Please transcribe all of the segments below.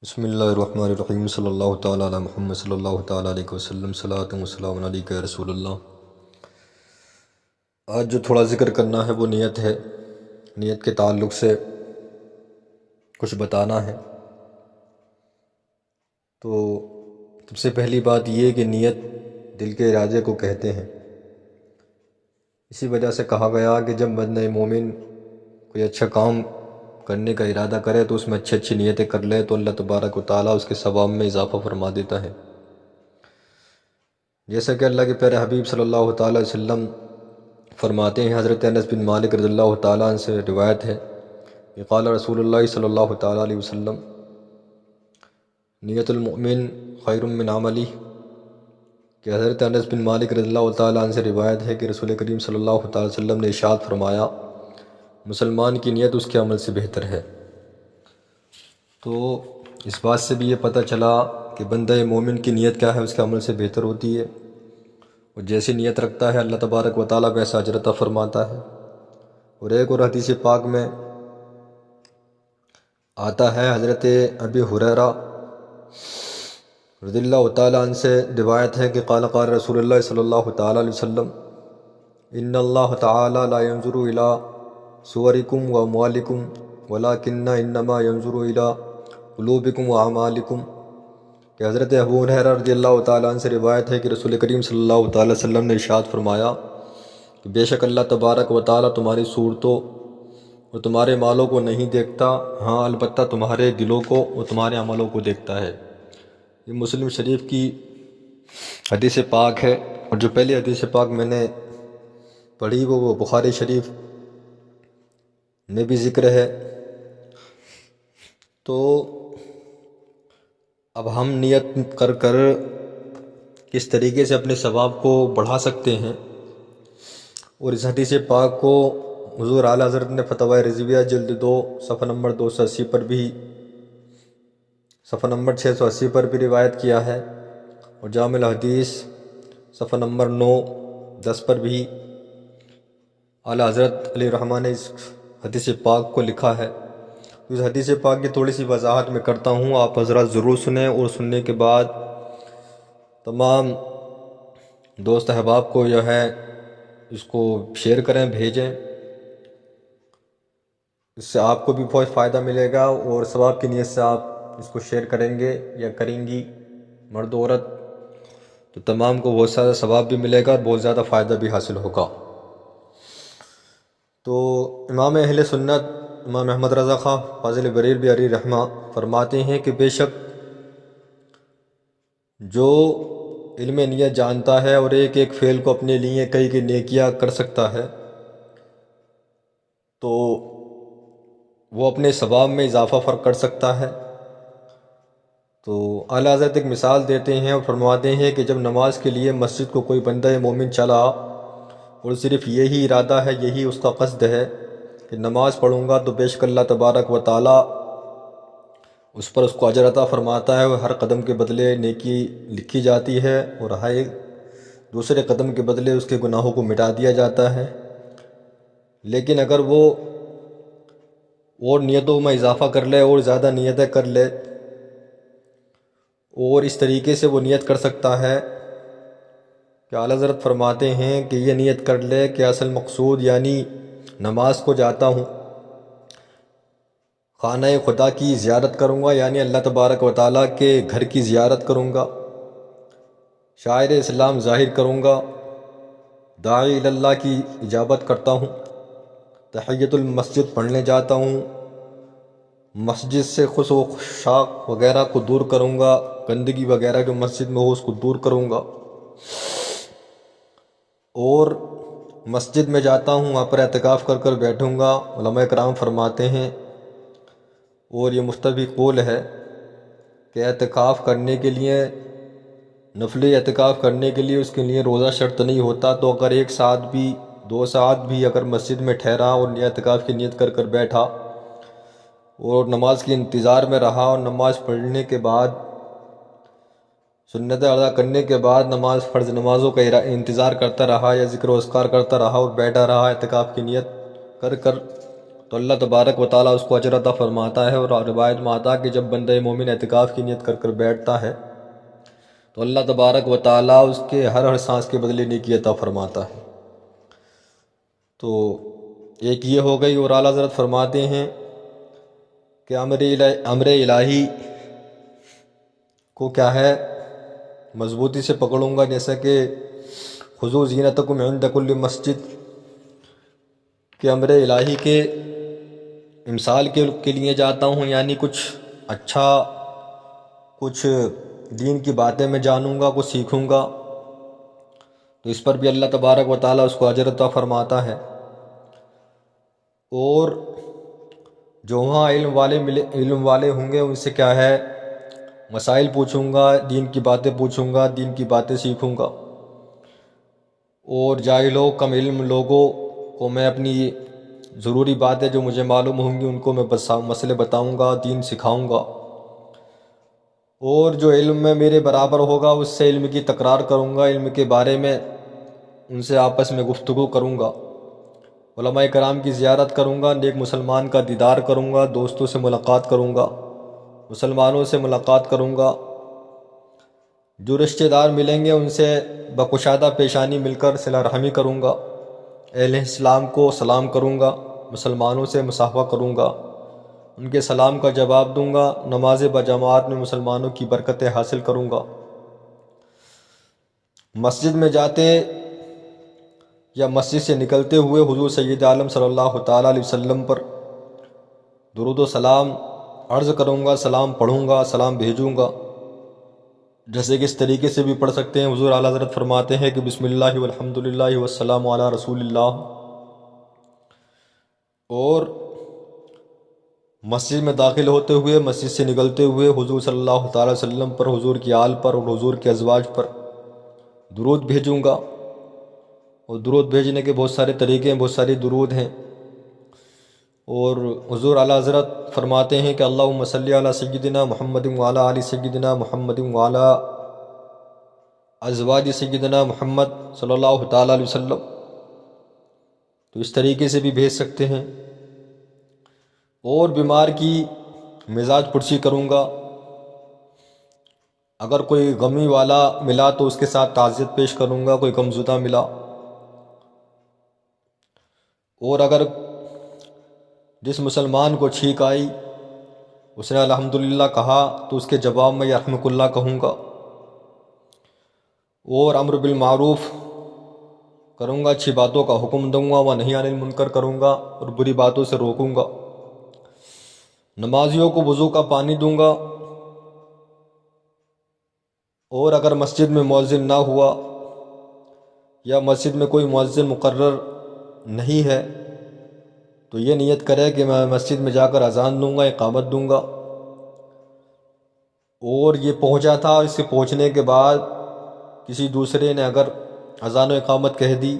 بسم اللہ الرحمن الرحیم صلی اللہ تعالیٰ علی محمد صلی اللہ تعالیٰ علیہ وسلم صلاۃ وسلام علیک یا رسول اللہ۔ آج جو تھوڑا ذکر کرنا ہے وہ نیت ہے۔ نیت کے تعلق سے کچھ بتانا ہے۔ تو سب سے پہلی بات یہ کہ نیت دل کے ارادے کو کہتے ہیں۔ اسی وجہ سے کہا گیا کہ جب بندہ مومن کوئی اچھا کام کرنے کا ارادہ کرے تو اس میں اچھی اچھی نیتیں کر لے تو اللہ تبارک و تعالیٰ اس کے ثواب میں اضافہ فرما دیتا ہے۔ جیسا کہ اللہ کے پیارے حبیب صلی اللہ تعالیٰ علیہ وسلم فرماتے ہیں، حضرت انس بن مالک رضی اللہ تعالیٰ عنہ سے روایت ہے کہ قال رسول اللہ صلی اللہ تعالیٰ علیہ وسلم نیت المؤمن خیر من عملی، کہ حضرت انس بن مالک رضی اللہ تعالیٰ عنہ سے روایت ہے کہ رسول کریم صلی اللہ تعالیٰ علیہ وسلم نے ارشاد فرمایا، مسلمان کی نیت اس کے عمل سے بہتر ہے۔ تو اس بات سے بھی یہ پتہ چلا کہ بندہ مومن کی نیت کیا ہے، اس کے عمل سے بہتر ہوتی ہے۔ اور جیسی نیت رکھتا ہے اللہ تبارک و تعالیٰ ویسا اجر عطا فرماتا ہے۔ اور ایک اور حدیث پاک میں آتا ہے، حضرت ابی ہریرہ رضی اللہ تعالیٰ عنہ سے روایت ہے کہ قال قال رسول اللہ صلی اللہ تعالیٰ علیہ وسلم ان اللہ تعالیٰ لا ينظر الى صورکم و اموالکم ولکن انما ينظر الى قلوبکم و اعمالکم، کہ حضرت ابو ہریرہ رضی اللہ تعالیٰ عنہ سے روایت ہے کہ رسول کریم صلی اللہ تعالیٰ علیہ وسلم نے ارشاد فرمایا کہ بے شک اللہ تبارک و تعالیٰ تمہاری صورتوں اور تمہارے مالوں کو نہیں دیکھتا، ہاں البتہ تمہارے دلوں کو اور تمہارے عملوں کو دیکھتا ہے۔ یہ مسلم شریف کی حدیث پاک ہے، اور جو پہلی حدیث پاک میں نے پڑھی وہ بخاری شریف میں بھی ذکر ہے۔ تو اب ہم نیت کر کر کس طریقے سے اپنے ثواب کو بڑھا سکتے ہیں، اور اس حدیث پاک کو حضور اعلیٰ حضرت نے فتاوی رضویہ جلد 2 صفحہ نمبر 280 پر بھی، صفحہ نمبر 680 پر بھی روایت کیا ہے، اور جامع الحدیث صفحہ نمبر 9-10 پر بھی اعلیٰ حضرت علیہ الرحمٰن نے اس حدیث پاک کو لکھا ہے۔ اس حدیث پاک کی تھوڑی سی وضاحت میں کرتا ہوں، آپ حضرات ضرور سنیں، اور سننے کے بعد تمام دوست احباب کو جو ہے اس کو شیئر کریں، بھیجیں، اس سے آپ کو بھی بہت فائدہ ملے گا، اور ثواب کی نیت سے آپ اس کو شیئر کریں گے یا کریں گی مرد و عورت تو تمام کو بہت زیادہ ثواب بھی ملے گا اور بہت زیادہ فائدہ بھی حاصل ہوگا۔ تو امام اہل سنت امام احمد رضا خاں فاضل بریلوی علیہ رحمہ فرماتے ہیں کہ بے شک جو علم نیت جانتا ہے اور ایک ایک فعل کو اپنے لیے کئی کئی نیکیاں کر سکتا ہے تو وہ اپنے ثواب میں اضافہ فرق کر سکتا ہے۔ تو اعلیٰ حضرت ایک مثال دیتے ہیں اور فرماتے ہیں کہ جب نماز کے لیے مسجد کو کوئی بندہ مومن چلا اور صرف یہی ارادہ ہے، یہی اس کا قصد ہے کہ نماز پڑھوں گا تو بے شک اللہ تبارک و تعالیٰ اس پر اس کو اجر عطا فرماتا ہے، اور ہر قدم کے بدلے نیکی لکھی جاتی ہے، اور ہر ایک دوسرے قدم کے بدلے اس کے گناہوں کو مٹا دیا جاتا ہے۔ لیکن اگر وہ اور نیتوں میں اضافہ کر لے اور زیادہ نیتیں کر لے، اور اس طریقے سے وہ نیت کر سکتا ہے کہ اعلیٰ حضرت فرماتے ہیں کہ یہ نیت کر لے کہ اصل مقصود یعنی نماز کو جاتا ہوں، خانہ خدا کی زیارت کروں گا، یعنی اللہ تبارک و تعالیٰ کے گھر کی زیارت کروں گا، شاعر اسلام ظاہر کروں گا، داعی اللہ کی اجابت کرتا ہوں، تحیۃ المسجد پڑھنے جاتا ہوں، مسجد سے خس و خشاک وغیرہ کو دور کروں گا، گندگی وغیرہ جو مسجد میں ہو اس کو دور کروں گا، اور مسجد میں جاتا ہوں وہاں پر اعتکاف کر کر بیٹھوں گا۔ علماء کرام فرماتے ہیں، اور یہ مستحب قول ہے کہ اعتکاف کرنے کے لیے، نفلی اعتکاف کرنے کے لیے اس کے لیے روزہ شرط نہیں ہوتا، تو اگر 1 ساعت بھی 2 ساعت بھی اگر مسجد میں ٹھہرا اور اعتکاف کی نیت کر کر بیٹھا اور نماز کے انتظار میں رہا، اور نماز پڑھنے کے بعد سنت ادا کرنے کے بعد نماز فرض نمازوں کا انتظار کرتا رہا یا ذکر و اذکار کرتا رہا اور بیٹھا رہا اعتکاف کی نیت کر کر، تو اللہ تبارک و تعالیٰ اس کو اجر عطا فرماتا ہے۔ اور روایت میں آتا ہے کہ جب بندہ مومن اعتکاف کی نیت کر بیٹھتا ہے تو اللہ تبارک و تعالیٰ اس کے ہر سانس کے بدلے نیکی عطا فرماتا ہے۔ تو ایک یہ ہو گئی، اور اعلیٰ حضرت فرماتے ہیں کہ امر الہی کو کیا ہے مضبوطی سے پکڑوں گا، جیسا کہ خذوا زینتکم عند کل مسجد، کہ امر الہی کے امثال کے لیے جاتا ہوں، یعنی کچھ اچھا، کچھ دین کی باتیں میں جانوں گا، کچھ سیکھوں گا، تو اس پر بھی اللہ تبارک و تعالیٰ اس کو اجر عطا فرماتا ہے۔ اور جو وہاں علم والے ہوں گے ان سے کیا ہے مسائل پوچھوں گا، دین کی باتیں پوچھوں گا، دین کی باتیں سیکھوں گا، اور جاہلوں کم علم لوگوں کو میں اپنی ضروری باتیں جو مجھے معلوم ہوں گی ان کو میں مسئلے بتاؤں گا، دین سکھاؤں گا، اور جو علم میں میرے برابر ہوگا اس سے علم کی تکرار کروں گا، علم کے بارے میں ان سے آپس میں گفتگو کروں گا، علماء کرام کی زیارت کروں گا، نیک مسلمان کا دیدار کروں گا، دوستوں سے ملاقات کروں گا، مسلمانوں سے ملاقات کروں گا، جو رشتہ دار ملیں گے ان سے بکشادہ پیشانی مل کر صلہ رحمی کروں گا، اہل اسلام کو سلام کروں گا، مسلمانوں سے مصافحہ کروں گا، ان کے سلام کا جواب دوں گا، نماز بجماعت میں مسلمانوں کی برکتیں حاصل کروں گا، مسجد میں جاتے یا مسجد سے نکلتے ہوئے حضور سید عالم صلی اللہ تعالیٰ علیہ وسلم پر درود و سلام عرض کروں گا، سلام پڑھوں گا، سلام بھیجوں گا، جیسے کہ اس طریقے سے بھی پڑھ سکتے ہیں۔ حضور اعلیٰ حضرت فرماتے ہیں کہ بسم اللہ والحمد للہ والسلام علی رسول اللہ، اور مسجد میں داخل ہوتے ہوئے، مسجد سے نکلتے ہوئے حضور صلی اللہ تعالیٰ علیہ وسلم پر، حضور کی آل پر اور حضور کے ازواج پر درود بھیجوں گا۔ اور درود بھیجنے کے بہت سارے طریقے ہیں، بہت ساری درود ہیں، اور حضور اعلیٰ حضرت فرماتے ہیں کہ اللہم صلی علی سیدنا محمد وعلی آل سیدنا محمد وعلی ازواج سیدنا محمد صلی اللہ تعالیٰ علیہ وسلم، تو اس طریقے سے بھی بھیج سکتے ہیں۔ اور بیمار کی مزاج پرسی کروں گا، اگر کوئی غمی والا ملا تو اس کے ساتھ تعزیت پیش کروں گا، کوئی غمزدہ ملا، اور اگر جس مسلمان کو چھینک آئی اس نے الحمدللہ کہا تو اس کے جواب میں یرحمک اللہ کہوں گا، اور امر بالمعروف کروں گا، اچھی باتوں کا حکم دوں گا، ونہی عن المنکر کروں گا اور بری باتوں سے روکوں گا، نمازیوں کو وضو کا پانی دوں گا، اور اگر مسجد میں مؤذن نہ ہوا یا مسجد میں کوئی مؤذن مقرر نہیں ہے تو یہ نیت کرے کہ میں مسجد میں جا کر اذان دوں گا، اقامت دوں گا، اور یہ پہنچا تھا، اس کے پہنچنے کے بعد کسی دوسرے نے اگر اذان و اقامت کہہ دی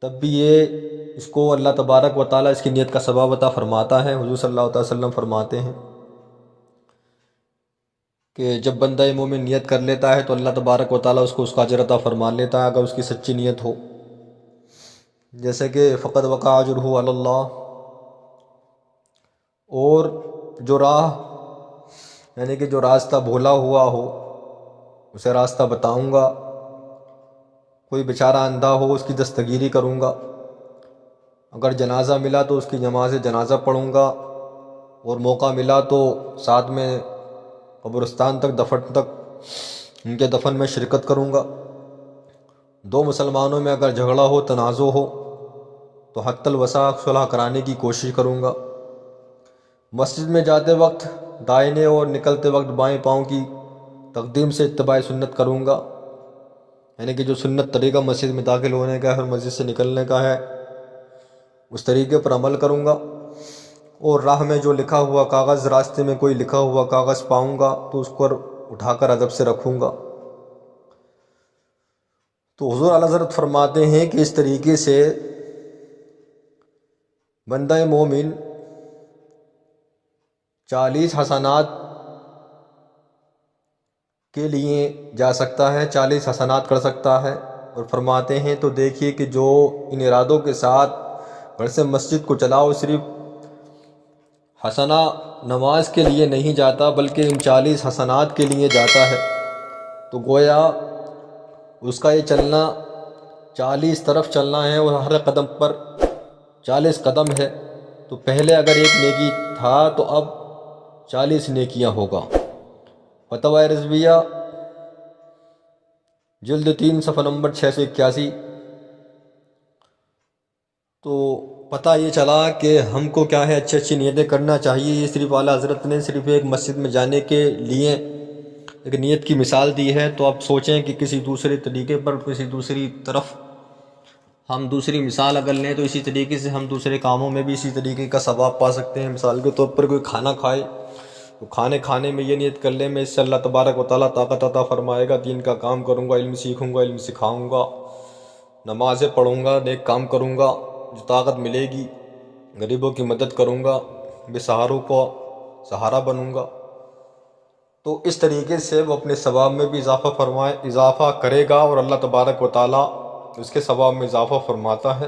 تب بھی یہ اس کو اللہ تبارک و تعالیٰ اس کی نیت کا ثواب عطا فرماتا ہے۔ حضور صلی اللہ تعالی وسلم فرماتے ہیں کہ جب بندہ مومن نیت کر لیتا ہے تو اللہ تبارک و تعالیٰ اس کو اس کا اجر عطا فرما لیتا ہے، اگر اس کی سچی نیت ہو، جیسے کہ فقد وقع اجرہ علی اللہ۔ اور جو راہ یعنی کہ جو راستہ بھولا ہوا ہو اسے راستہ بتاؤں گا، کوئی بیچارہ اندھا ہو اس کی دستگیری کروں گا، اگر جنازہ ملا تو اس کی نماز جنازہ پڑھوں گا، اور موقع ملا تو ساتھ میں قبرستان تک، دفن تک ان کے دفن میں شرکت کروں گا۔ دو مسلمانوں میں اگر جھگڑا ہو، تنازع ہو تو حتی الوسع صلح کرانے کی کوشش کروں گا۔ مسجد میں جاتے وقت دائیں اور نکلتے وقت بائیں پاؤں کی تقدیم سے اتباع سنت کروں گا، یعنی کہ جو سنت طریقہ مسجد میں داخل ہونے کا ہے اور مسجد سے نکلنے کا ہے اس طریقے پر عمل کروں گا، اور راہ میں جو لکھا ہوا کاغذ، راستے میں کوئی لکھا ہوا کاغذ پاؤں گا تو اس پر اٹھا کر ادب سے رکھوں گا۔ تو حضور اعلیٰ حضرت فرماتے ہیں کہ اس طریقے سے بندہ مومن 40 حسنات کے لیے جا سکتا ہے، 40 حسنات کر سکتا ہے، اور فرماتے ہیں تو دیکھیے کہ جو ان ارادوں کے ساتھ گھر سے مسجد کو چلا، وہ صرف حسنہ نماز کے لیے نہیں جاتا بلکہ ان 40 حسنات کے لیے جاتا ہے، تو گویا اس کا یہ چلنا 40 طرف چلنا ہے اور ہر قدم پر 40 قدم ہے، تو پہلے اگر ایک نیکی تھا تو اب 40 نیکیاں ہوگا۔ فتاوی رضویہ جلد 3 صفحہ نمبر 681۔ تو پتہ یہ چلا کہ ہم کو کیا ہے اچھی اچھی نیتیں کرنا چاہیے۔ یہ صرف اعلیٰ حضرت نے صرف ایک مسجد میں جانے کے لیے ایک نیت کی مثال دی ہے، تو آپ سوچیں کہ کسی دوسرے طریقے پر، کسی دوسری طرف ہم دوسری مثال اگر لیں تو اسی طریقے سے ہم دوسرے کاموں میں بھی اسی طریقے کا ثواب پا سکتے ہیں۔ مثال کے طور پر کوئی کھانا کھائے تو کھانے میں یہ نیت کر لیں میں اس سے اللہ تبارک و تعالیٰ طاقت عطا فرمائے گا، دین کا کام کروں گا، علم سیکھوں گا، علم سکھاؤں گا، نمازیں پڑھوں گا، نیک کام کروں گا، جو طاقت ملے گی غریبوں کی مدد کروں گا، بے سہاروں کو سہارا بنوں گا۔ تو اس طریقے سے وہ اپنے ثواب میں بھی اضافہ کرے گا اور اللہ تبارک و تعالیٰ اس کے ثواب میں اضافہ فرماتا ہے۔